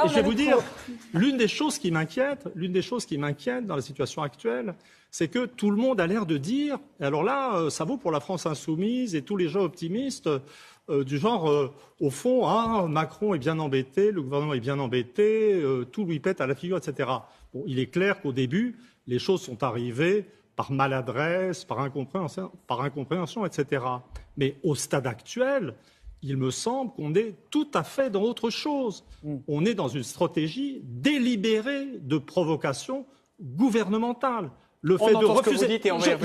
là, je vais vous dire, l'une des choses qui m'inquiète dans la situation actuelle, c'est que tout le monde a l'air de dire, et alors là, ça vaut pour la France insoumise et tous les gens optimistes, du genre, au fond, Macron est bien embêté, le gouvernement est bien embêté, tout lui pète à la figure, etc. Bon, il est clair qu'au début, les choses sont arrivées par maladresse, par incompréhension, etc. Mais au stade actuel, il me semble qu'on est tout à fait dans autre chose. On est dans une stratégie délibérée de provocation gouvernementale. Le fait de refuser.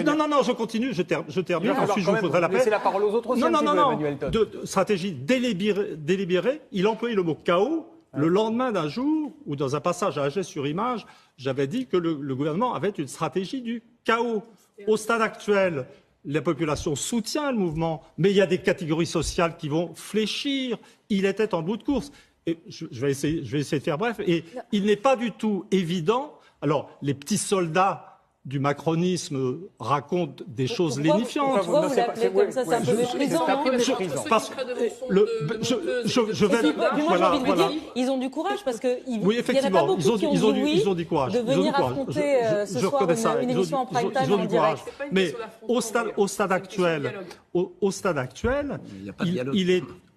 Non, je continue, je termine. Ensuite, je vous faudrai la paix. Laissez la parole aux autres aussi. Emmanuel Todd. De stratégie délibérée. Il employait le mot chaos. Le lendemain d'un jour, ou dans un passage à Agès-sur-Image, j'avais dit que le gouvernement avait une stratégie du chaos. Au stade actuel, la population soutient le mouvement, mais il y a des catégories sociales qui vont fléchir. Il était en bout de course. Et je vais essayer de faire bref. Et il n'est pas du tout évident. Alors, les petits soldats du macronisme racontent des choses lénifiantes. Pourquoi vous l'appelez comme ça? C'est un peu méprisant, non? Je vais... Moi, j'ai envie de vous dire, ils ont du courage parce qu'il n'y en a pas beaucoup qui ont dit oui de venir affronter ce soir une émission en prime time en direct. Mais au stade actuel,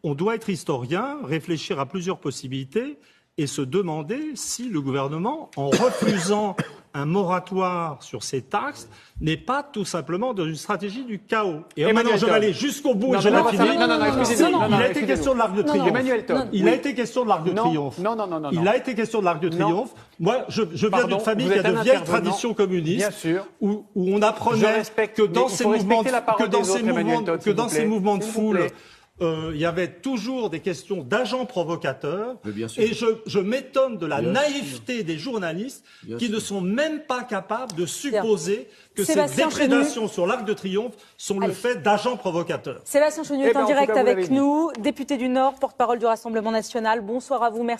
on doit être historien, réfléchir à plusieurs possibilités et se demander si le gouvernement, en refusant un moratoire sur ces taxes, n'est pas tout simplement dans une stratégie du chaos. Et maintenant, je vais aller jusqu'au bout et je vais finir. Il a été question de l'Arc de Triomphe. Il a été question de l'Arc de Triomphe. Il a été question de l'Arc de Triomphe. Moi, je viens d'une famille qui a de vieilles traditions communistes, où on apprenait que dans ces mouvements de foule, il y avait toujours des questions d'agents provocateurs. Et je m'étonne de la naïveté des journalistes qui ne sont même pas capables de supposer que ces déprédations sur l'Arc de Triomphe sont le fait d'agents provocateurs. Sébastien Chenu est en direct avec nous, député du Nord, porte-parole du Rassemblement national. Bonsoir à vous, merci.